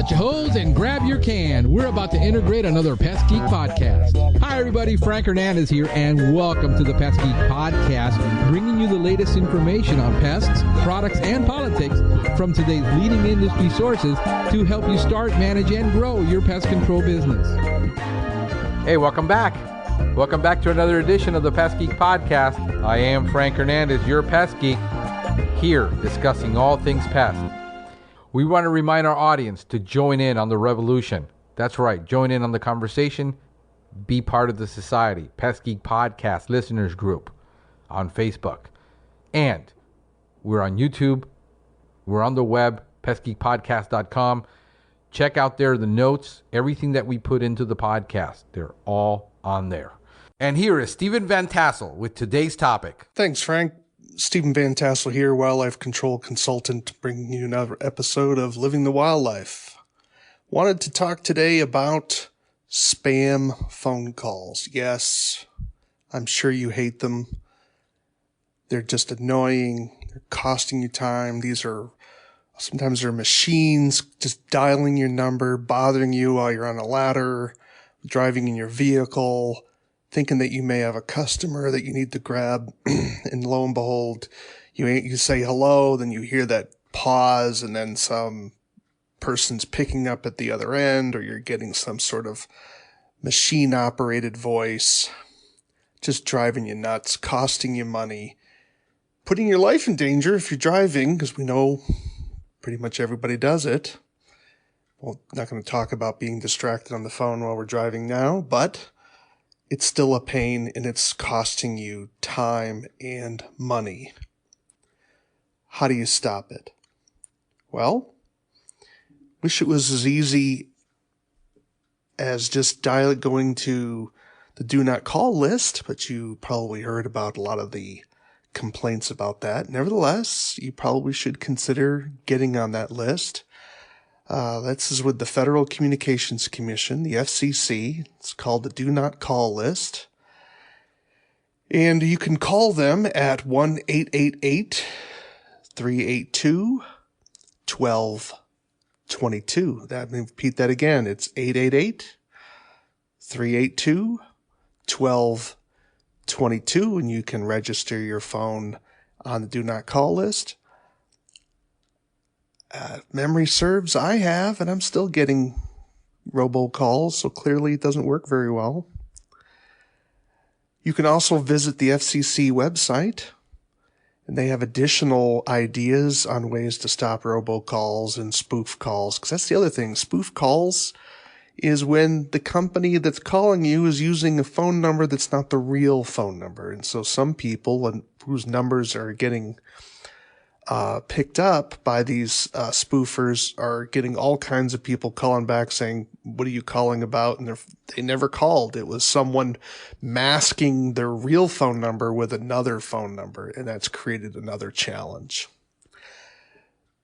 out your hose and grab your can. We're about to integrate another Pest Geek podcast. Hi, everybody. Frank Hernandez here, and welcome to the Pest Geek podcast, bringing you the latest information on pests, products, and politics from today's leading industry sources to help you start, manage, and grow your pest control business. Hey, welcome back. Welcome back to another edition of the Pest Geek podcast. I am Frank Hernandez, your Pest Geek, here discussing all things pest. We want to remind our audience to join in on the revolution. That's right, join in on the conversation, be part of the society. Pest Geek Podcast Listeners Group on Facebook. And we're on YouTube. We're on the web, pestgeekpodcast.com. Check out there the notes, everything that we put into the podcast. They're all on there. And here is Stephen Van Tassel with today's topic. Thanks, Frank. Stephen Van Tassel here, wildlife control consultant, bringing you another episode of Living the Wildlife. Wanted to talk today about spam phone calls. Yes, I'm sure you hate them. They're just annoying. They're costing you time. Sometimes they're machines just dialing your number, bothering you while you're on a ladder, driving in your vehicle, thinking that you may have a customer that you need to grab, and lo and behold, you say hello, then you hear that pause, and then some person's picking up at the other end, or you're getting some sort of machine-operated voice, just driving you nuts, costing you money, putting your life in danger if you're driving, because we know pretty much everybody does it. Well, not going to talk about being distracted on the phone while we're driving now, but it's still a pain and it's costing you time and money. How do you stop it? Well, wish it was as easy as just going to the do not call list, but you probably heard about a lot of the complaints about that. Nevertheless, you probably should consider getting on that list. This is with the Federal Communications Commission, the FCC. It's called the Do Not Call List. And you can call them at 1-888-382-1222. Let me repeat that again. It's 888-382-1222. And you can register your phone on the Do Not Call list. Memory serves, I have, and I'm still getting Robo calls, so clearly it doesn't work very well. You can also visit the FCC website, and they have additional ideas on ways to stop robocalls and spoof calls, because that's the other thing. Spoof calls is when the company that's calling you is using a phone number that's not the real phone number. And so some people whose numbers are getting picked up by these spoofers are getting all kinds of people calling back saying, what are you calling about? And they never called. It was someone masking their real phone number with another phone number, and that's created another challenge.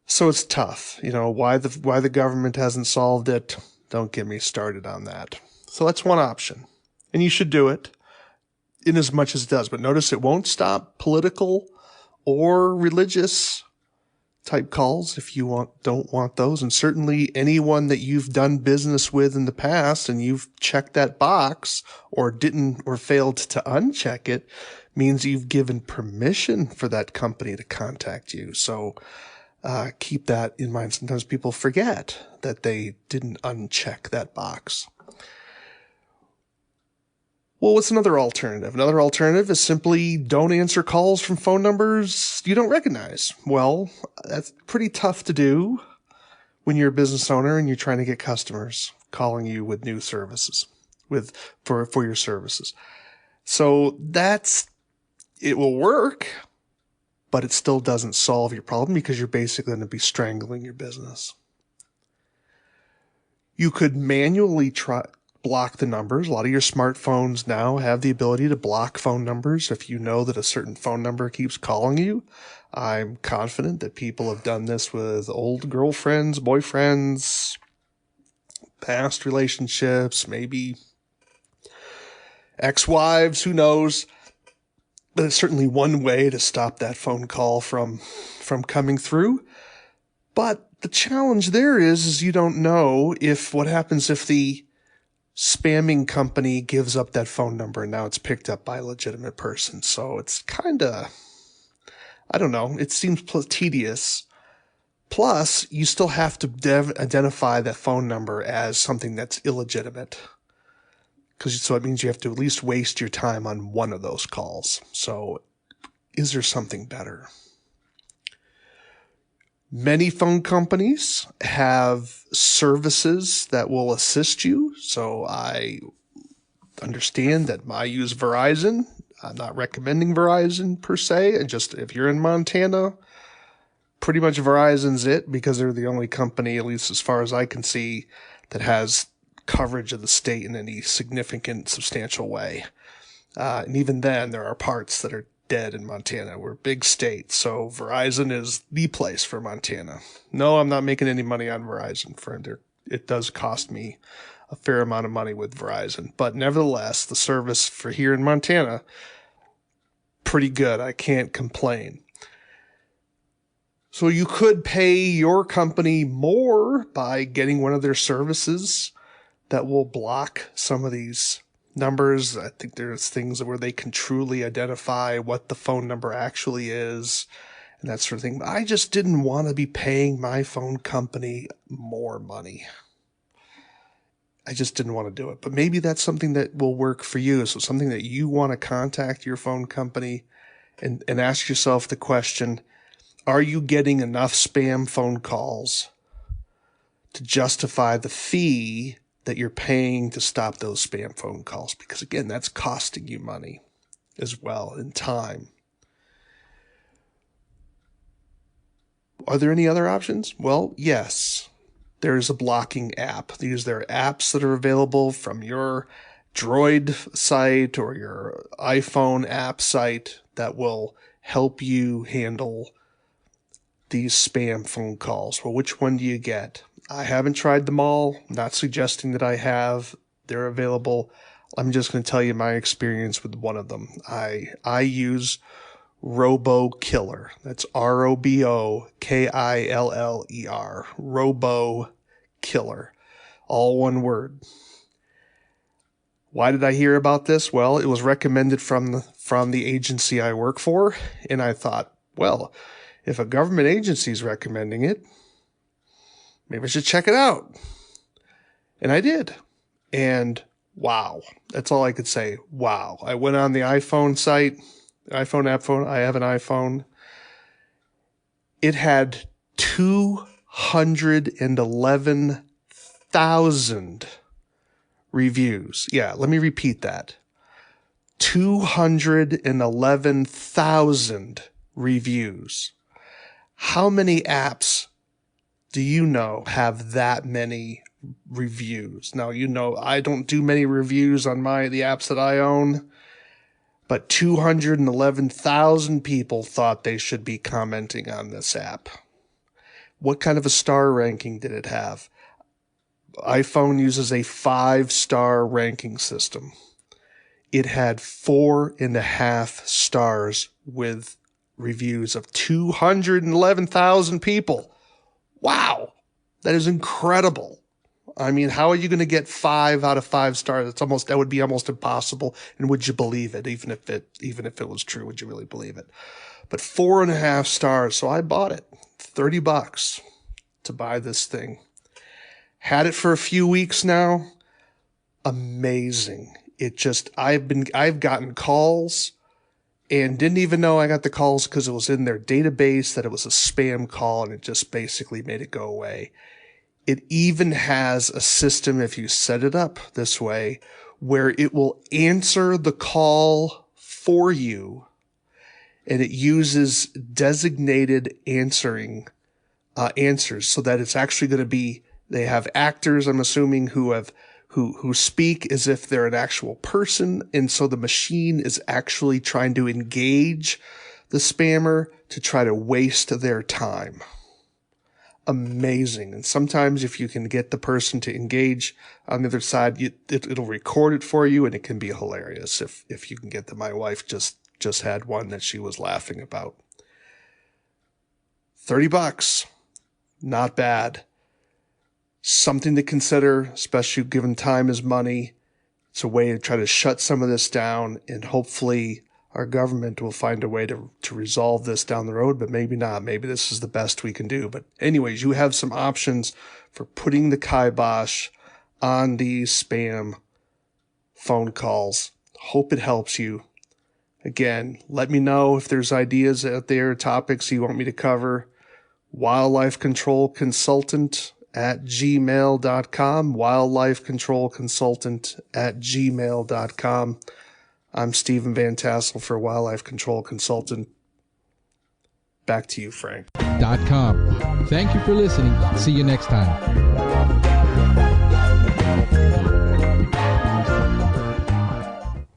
So it's tough. You know, why the government hasn't solved it, don't get me started on that. So that's one option, and you should do it in as much as it does. But notice it won't stop political or religious type calls if you don't want those. And certainly anyone that you've done business with in the past and you've checked that box or failed to uncheck it means you've given permission for that company to contact you. So keep that in mind. Sometimes people forget that they didn't uncheck that box. Well, what's another alternative? Another alternative is simply don't answer calls from phone numbers you don't recognize. Well, that's pretty tough to do when you're a business owner and you're trying to get customers calling you with new services, for your services. So it will work, but it still doesn't solve your problem because you're basically going to be strangling your business. You could manually block the numbers. A lot of your smartphones now have the ability to block phone numbers. If you know that a certain phone number keeps calling you, I'm confident that people have done this with old girlfriends, boyfriends, past relationships, maybe ex-wives, who knows. But it's certainly one way to stop that phone call from coming through. But The challenge there is you don't know what happens if the spamming company gives up that phone number and now it's picked up by a legitimate person. So it's kind of, I don't know, it seems tedious. Plus, you still have to identify that phone number as something that's illegitimate. So it means you have to at least waste your time on one of those calls. So is there something better? Many phone companies have services that will assist you. So I understand that I use Verizon. I'm not recommending Verizon per se. And just if you're in Montana, pretty much Verizon's it, because they're the only company, at least as far as I can see, that has coverage of the state in any significant, substantial way. And even then, there are parts that are dead in Montana. We're a big state, so Verizon is the place for Montana. No, I'm not making any money on Verizon. It does cost me a fair amount of money with Verizon. But nevertheless, the service for here in Montana, pretty good. I can't complain. So you could pay your company more by getting one of their services that will block some of these numbers. I think there's things where they can truly identify what the phone number actually is and that sort of thing. I just didn't want to be paying my phone company more money. I just didn't want to do it. But maybe that's something that will work for you. So something that you want to contact your phone company and ask yourself the question, are you getting enough spam phone calls to justify the fee that you're paying to stop those spam phone calls? Because again, that's costing you money as well in time. Are there any other options? Well, yes. There's a blocking app. These are apps that are available from your Droid site or your iPhone app site that will help you handle these spam phone calls. Well, which one do you get? I haven't tried them all. Not suggesting that I have. They're available. I'm just going to tell you my experience with one of them. I use Robo Killer. That's ROBOKILLER. Robo Killer. All one word. Why did I hear about this? Well, it was recommended from the agency I work for, and I thought, well, if a government agency is recommending it, maybe I should check it out. And I did. And wow, that's all I could say. Wow. I went on the iPhone site, iPhone app phone. I have an iPhone. It had 211,000 reviews. Yeah, let me repeat that. 211,000 reviews. How many apps do you know have that many reviews? Now, you know, I don't do many reviews on the apps that I own, but 211,000 people thought they should be commenting on this app. What kind of a star ranking did it have? iPhone uses a 5-star ranking system. It had 4.5 stars with reviews of 211,000 people. Wow. That is incredible. I mean, how are you going to get 5 out of 5 stars? That would be almost impossible. And would you believe it? Even if it was true, would you really believe it? But 4.5 stars. So I bought it. $30 to buy this thing. Had it for a few weeks now. Amazing. I've gotten calls and didn't even know I got the calls because it was in their database that it was a spam call, and it just basically made it go away. It even has a system, if you set it up this way, where it will answer the call for you, and it uses designated answers so that it's actually going to be, they have actors, I'm assuming, who speak as if they're an actual person. And so the machine is actually trying to engage the spammer to try to waste their time. Amazing. And sometimes if you can get the person to engage on the other side, it'll record it for you, and it can be hilarious if you can get them. My wife just had one that she was laughing about. $30. not bad. Something to consider, especially given time is money. It's a way to try to shut some of this down, and hopefully our government will find a way to resolve this down the road, but maybe not. Maybe this is the best we can do. But anyways, you have some options for putting the kibosh on these spam phone calls. Hope it helps you. Again, let me know if there's ideas out there, topics you want me to cover. Wildlife Control Consultant at gmail.com. Wildlife Control Consultant at gmail.com. I'm Stephen Van Tassel for Wildlife Control Consultant. Back to you, Frank. .com. Thank you for listening. See you next time.